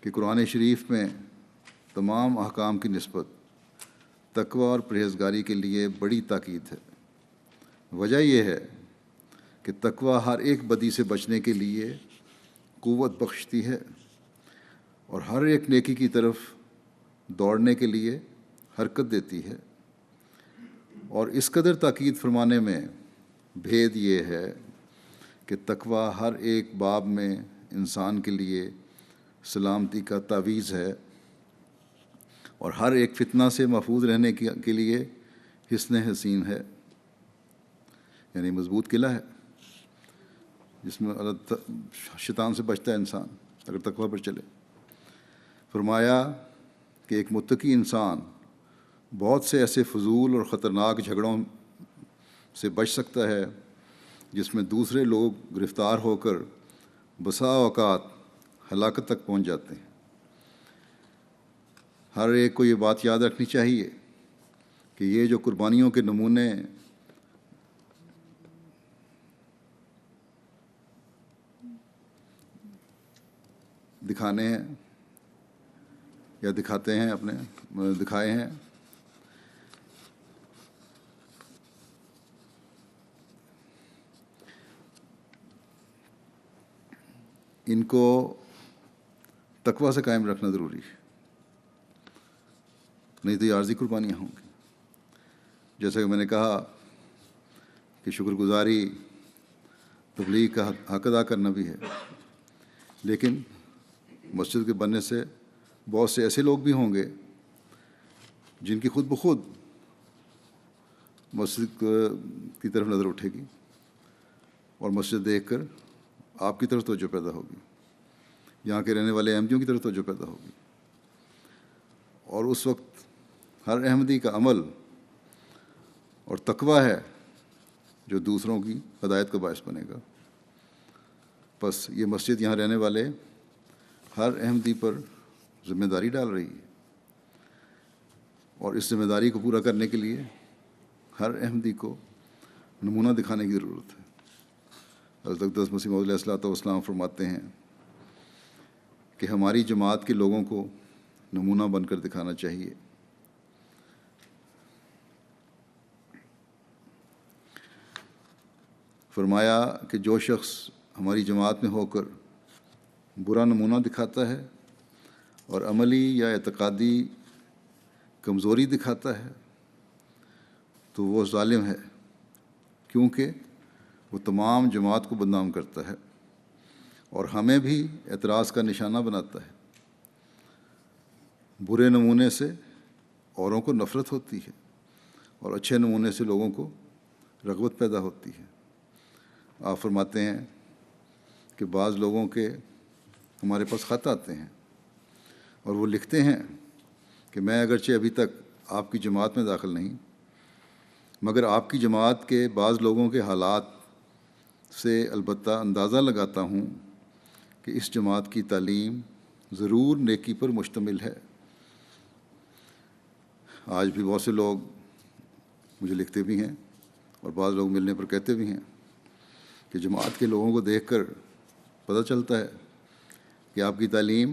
کہ قرآن شریف میں تمام احکام کی نسبت تقوی اور پرہیزگاری کے لیے بڑی تاکید ہے۔ وجہ یہ ہے کہ تقوی ہر ایک بدی سے بچنے کے لیے قوت بخشتی ہے اور ہر ایک نیکی کی طرف دوڑنے کے لیے حرکت دیتی ہے۔ اور اس قدر تاکید فرمانے میں بھید یہ ہے کہ تقوی ہر ایک باب میں انسان کے لیے سلامتی کا تعویذ ہے اور ہر ایک فتنہ سے محفوظ رہنے کے لیے حصن حسین ہے، یعنی مضبوط قلعہ ہے جس میں شیطان سے بچتا ہے انسان اگر تقوی پر چلے۔ فرمایا کہ ایک متقی انسان بہت سے ایسے فضول اور خطرناک جھگڑوں سے بچ سکتا ہے جس میں دوسرے لوگ گرفتار ہو کر بسا اوقات ہلاکت تک پہنچ جاتے ہیں۔ ہر ایک کو یہ بات یاد رکھنی چاہیے کہ یہ جو قربانیوں کے نمونے دکھانے ہیں یا دکھاتے ہیں دکھائے ہیں، ان کو تقوی سے قائم رکھنا ضروری ہے، نہیں تو یہ عارضی قربانیاں ہوں گی۔ جیسا کہ میں نے کہا کہ شکر گزاری تبلیغ کا حق ادا کرنا بھی ہے، لیکن مسجد کے بننے سے بہت سے ایسے لوگ بھی ہوں گے جن کی خود بخود مسجد کی طرف نظر اٹھے گی اور مسجد دیکھ کر آپ کی طرف توجہ پیدا ہوگی، یہاں کے رہنے والے احمدیوں کی طرف توجہ پیدا ہوگی، اور اس وقت ہر احمدی کا عمل اور تقوی ہے جو دوسروں کی ہدایت کا باعث بنے گا۔ بس یہ مسجد یہاں رہنے والے ہر احمدی پر ذمہ داری ڈال رہی ہے، اور اس ذمہ داری کو پورا کرنے کے لیے ہر احمدی کو نمونہ دکھانے کی ضرورت ہے۔ حضرت اقدس مسیح موعود علیہ الصلوۃ والسلام فرماتے ہیں کہ ہماری جماعت کے لوگوں کو نمونہ بن کر دکھانا چاہیے۔ فرمایا کہ جو شخص ہماری جماعت میں ہو کر برا نمونہ دکھاتا ہے اور عملی یا اعتقادی کمزوری دکھاتا ہے تو وہ ظالم ہے، کیونکہ وہ تمام جماعت کو بدنام کرتا ہے اور ہمیں بھی اعتراض کا نشانہ بناتا ہے۔ برے نمونے سے اوروں کو نفرت ہوتی ہے اور اچھے نمونے سے لوگوں کو رغبت پیدا ہوتی ہے۔ آپ فرماتے ہیں کہ بعض لوگوں کے ہمارے پاس خط آتے ہیں اور وہ لکھتے ہیں کہ میں اگرچہ ابھی تک آپ کی جماعت میں داخل نہیں، مگر آپ کی جماعت کے بعض لوگوں کے حالات سے البتہ اندازہ لگاتا ہوں کہ اس جماعت کی تعلیم ضرور نیکی پر مشتمل ہے۔ آج بھی بہت سے لوگ مجھے لکھتے بھی ہیں اور بعض لوگ ملنے پر کہتے بھی ہیں کہ جماعت کے لوگوں کو دیکھ کر پتہ چلتا ہے کہ آپ کی تعلیم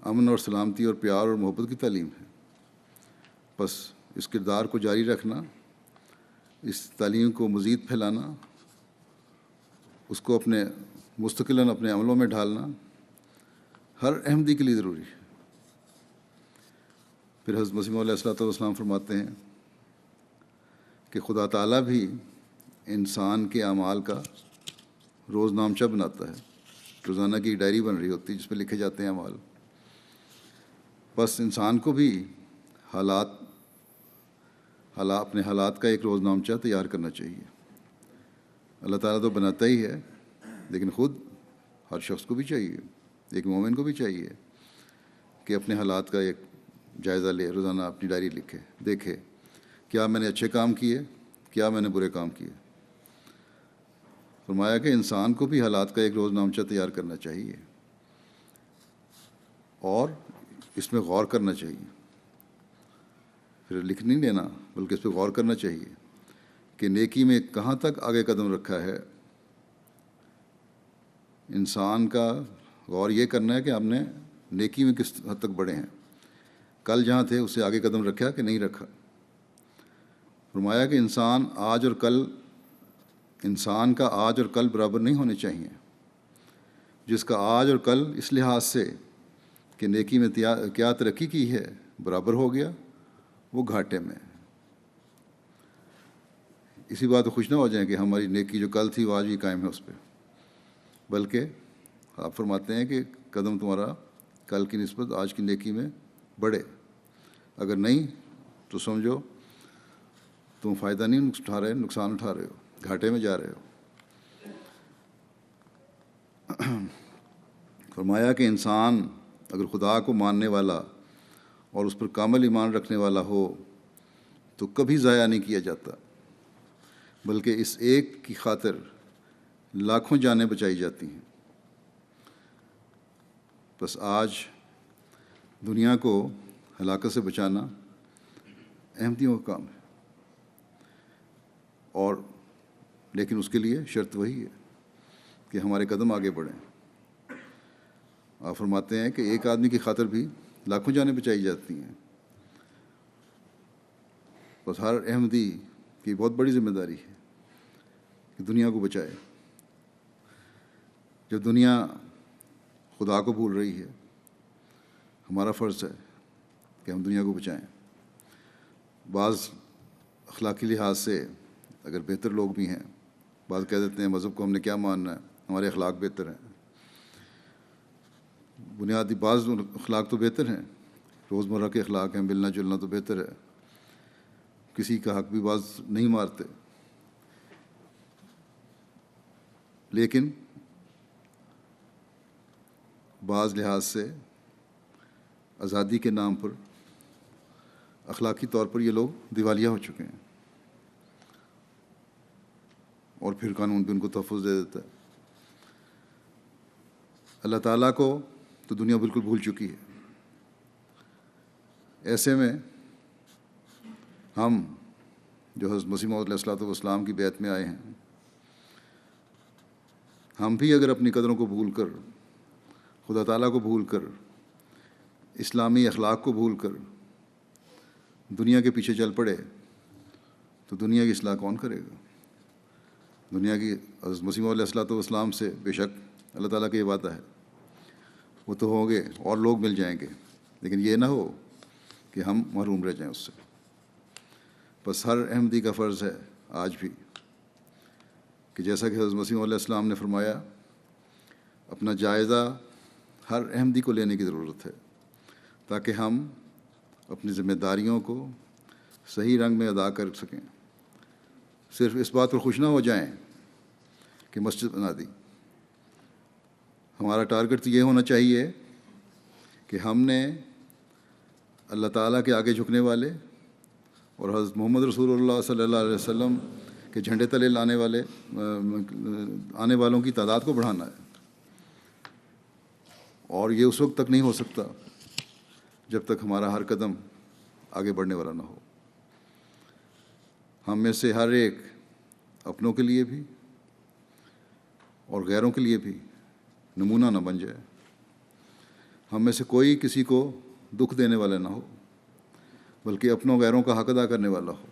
امن اور سلامتی اور پیار اور محبت کی تعلیم ہے۔ بس اس کردار کو جاری رکھنا، اس تعلیم کو مزید پھیلانا، اس کو مستقلاً اپنے عملوں میں ڈھالنا ہر احمدی کے لیے ضروری ہے۔ پھر حضرت مسیح موعود علیہ الصلوۃ والسلام فرماتے ہیں کہ خدا تعالیٰ بھی انسان کے اعمال کا روز نامچہ بناتا ہے، روزانہ کی ڈائری بن رہی ہوتی ہے جس پہ لکھے جاتے ہیں اعمال۔ بس انسان کو بھی اپنے حالات کا ایک روز نامچہ تیار کرنا چاہیے۔ اللہ تعالیٰ تو بناتا ہی ہے، لیکن خود ہر شخص کو بھی چاہیے، ایک مومن کو بھی چاہیے کہ اپنے حالات کا ایک جائزہ لے، روزانہ اپنی ڈائری لکھے، دیکھے کیا میں نے اچھے کام کیے، کیا میں نے برے کام کیے۔ فرمایا کہ انسان کو بھی حالات کا ایک روز نامچہ تیار کرنا چاہیے اور اس میں غور کرنا چاہیے، پھر لکھ نہیں لینا بلکہ اس پہ غور کرنا چاہیے کہ نیکی میں کہاں تک آگے قدم رکھا ہے، انسان کا غور یہ کرنا ہے کہ ہم نے نیکی میں کس حد تک بڑھے ہیں، کل جہاں تھے اس سے آگے قدم رکھا کہ نہیں رکھا۔ فرمایا کہ انسان کا آج اور کل برابر نہیں ہونے چاہیے۔ جس کا آج اور کل اس لحاظ سے کہ نیکی میں کیا ترقی کی ہے برابر ہو گیا، وہ گھاٹے میں۔ اسی بات کو خوش نہ ہو جائیں کہ ہماری نیکی جو کل تھی وہ آج بھی قائم ہے اس پہ، بلکہ آپ فرماتے ہیں کہ قدم تمہارا کل کی نسبت آج کی نیکی میں بڑھے۔ اگر نہیں تو سمجھو تم فائدہ نہیں اٹھا رہے، نقصان اٹھا رہے ہو، گھاٹے میں جا رہے ہو۔ فرمایا کہ انسان اگر خدا کو ماننے والا اور اس پر کامل ایمان رکھنے والا ہو تو کبھی ضائع نہیں کیا جاتا، بلکہ اس ایک کی خاطر لاکھوں جانیں بچائی جاتی ہیں۔ بس آج دنیا کو ہلاکت سے بچانا احمدیوں کا کام ہے، اور لیکن اس کے لیے شرط وہی ہے کہ ہمارے قدم آگے بڑھیں۔ آپ فرماتے ہیں کہ ایک آدمی کی خاطر بھی لاکھوں جانیں بچائی جاتی ہیں۔ بس ہر احمدی کی بہت بڑی ذمہ داری ہے کہ دنیا کو بچائے۔ جب دنیا خدا کو بھول رہی ہے، ہمارا فرض ہے کہ ہم دنیا کو بچائیں۔ بعض اخلاقی لحاظ سے اگر بہتر لوگ بھی ہیں، بعض کہہ دیتے ہیں مذہب کو ہم نے کیا ماننا ہے، ہمارے اخلاق بہتر ہیں۔ بنیادی بعض اخلاق تو بہتر ہیں، روزمرہ کے اخلاق ہیں، ملنا جلنا تو بہتر ہے، کسی کا حق بھی بعض نہیں مارتے، لیکن بعض لحاظ سے آزادی کے نام پر اخلاقی طور پر یہ لوگ دیوالیہ ہو چکے ہیں، اور پھر قانون بھی ان کو تحفظ دے دیتا ہے۔ اللہ تعالیٰ کو تو دنیا بالکل بھول چکی ہے۔ ایسے میں ہم جو حضرت مسیح موعود علیہ الصلوۃ والسلام کی بیعت میں آئے ہیں، ہم بھی اگر اپنی قدروں کو بھول کر، خدا تعالیٰ کو بھول کر، اسلامی اخلاق کو بھول کر دنیا کے پیچھے چل پڑے تو دنیا کی اصلاح کون کرے گا؟ دنیا کی حضرت مسیح موعود علیہ الصلوۃ والسلام سے بے شک اللہ تعالیٰ کا یہ وعدہ ہے، وہ تو ہوں گے اور لوگ مل جائیں گے، لیکن یہ نہ ہو کہ ہم محروم رہ جائیں اس سے۔ بس ہر احمدی کا فرض ہے آج بھی کہ جیسا کہ حضرت مسیح علیہ السلام نے فرمایا، اپنا جائزہ ہر احمدی کو لینے کی ضرورت ہے تاکہ ہم اپنی ذمہ داریوں کو صحیح رنگ میں ادا کر سکیں۔ صرف اس بات پر خوش نہ ہو جائیں کہ مسجد بنا دی۔ ہمارا ٹارگٹ تو یہ ہونا چاہیے کہ ہم نے اللہ تعالیٰ کے آگے جھکنے والے اور حضرت محمد رسول اللہ صلی اللہ علیہ وسلم کے جھنڈے تلے آنے والوں کی تعداد کو بڑھانا ہے، اور یہ اس وقت تک نہیں ہو سکتا جب تک ہمارا ہر قدم آگے بڑھنے والا نہ ہو۔ ہم میں سے ہر ایک اپنوں کے لیے بھی اور غیروں کے لیے بھی نمونہ نہ بن جائے۔ ہم میں سے کوئی کسی کو دکھ دینے والا نہ ہو، بلکہ اپنوں غیروں کا حق ادا کرنے والا ہو۔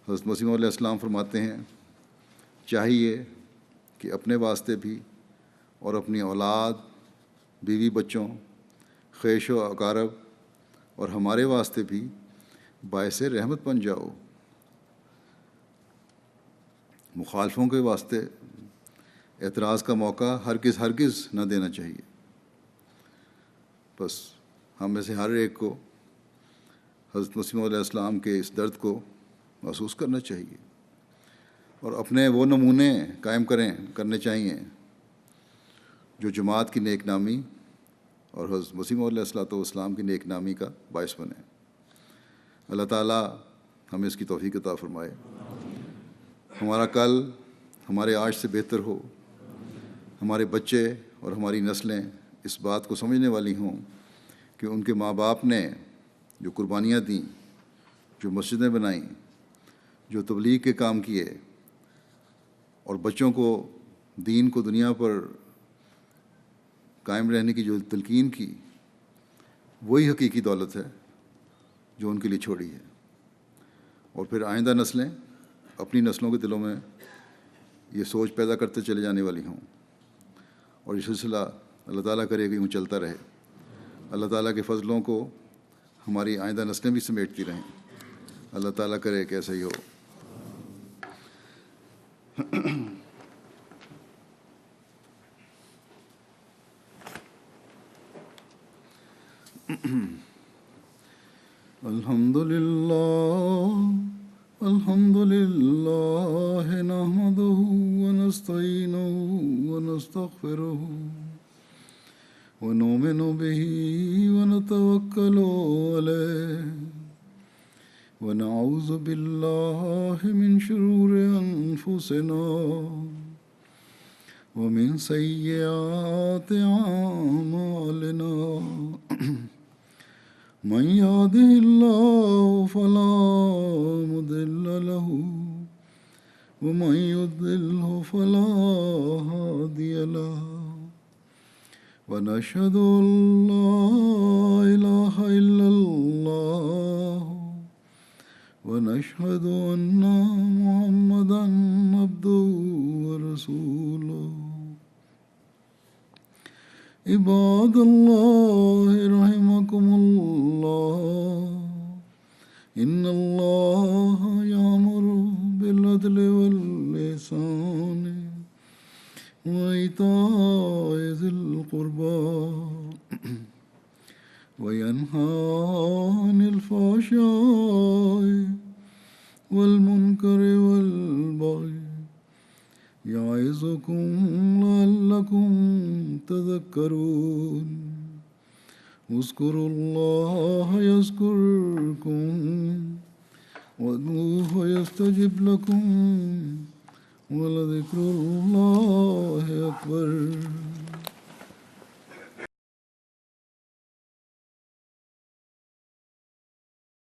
حضرت مسیح علیہ السلام فرماتے ہیں، چاہیے کہ اپنے واسطے بھی اور اپنی اولاد، بیوی بچوں، خیش و اقارب اور ہمارے واسطے بھی باعث رحمت بن جاؤ۔ مخالفوں کے واسطے اعتراض کا موقع ہرگز نہ دینا چاہیے۔ بس ہم میں سے ہر ایک کو حضرت مسیح علیہ السلام کے اس درد کو محسوس کرنا چاہیے اور اپنے وہ نمونے قائم کرنے چاہیے جو جماعت کی نیک نامی اور حضرت مسیح علیہ الصلوۃ والسلام کی نیک نامی کا باعث بنے۔ اللہ تعالیٰ ہمیں اس کی توفیق عطا فرمائے۔ ہمارا کل ہمارے آج سے بہتر ہو، ہمارے بچے اور ہماری نسلیں اس بات کو سمجھنے والی ہوں کہ ان کے ماں باپ نے جو قربانیاں دیں، جو مسجدیں بنائیں، جو تبلیغ کے کام کیے اور بچوں کو دین کو دنیا پر قائم رہنے کی جو تلقین کی، وہی حقیقی دولت ہے جو ان کے لیے چھوڑی ہے۔ اور پھر آئندہ نسلیں اپنی نسلوں کے دلوں میں یہ سوچ پیدا کرتے چلے جانے والی ہوں، اور یہ سلسلہ اللہ تعالیٰ کرے کہ یوں چلتا رہے۔ اللہ تعالیٰ کے فضلوں کو ہماری آئندہ نسلیں بھی سمیٹتی رہیں۔ اللہ تعالیٰ کرے کہ ایسا ہی ہو۔ الحمد للہ نحمدہ ونستعینہ ونستغفرہ ونؤمن بہ ونتوکل علیہ ونعوذ باللہ من شرور انفسنا ومن سیئات اعمالنا من يهده الله فلا مضل له ومن يضلل فلا هادي له ونشهد أن لا إله إلا الله ونشهد أن محمدا عبده ورسوله عباد اللہ رحمکم اللہ ان اللہ یأمر بالعدل والإحسان وإیتاء ذی القربى وینہی عن الفحشاء والمنکر والبغی یعظکم لعلکم تذکرون اذکروا اللہ یذکرکم وادعوہ یستجب لکم ولذکر اللہ اکبر۔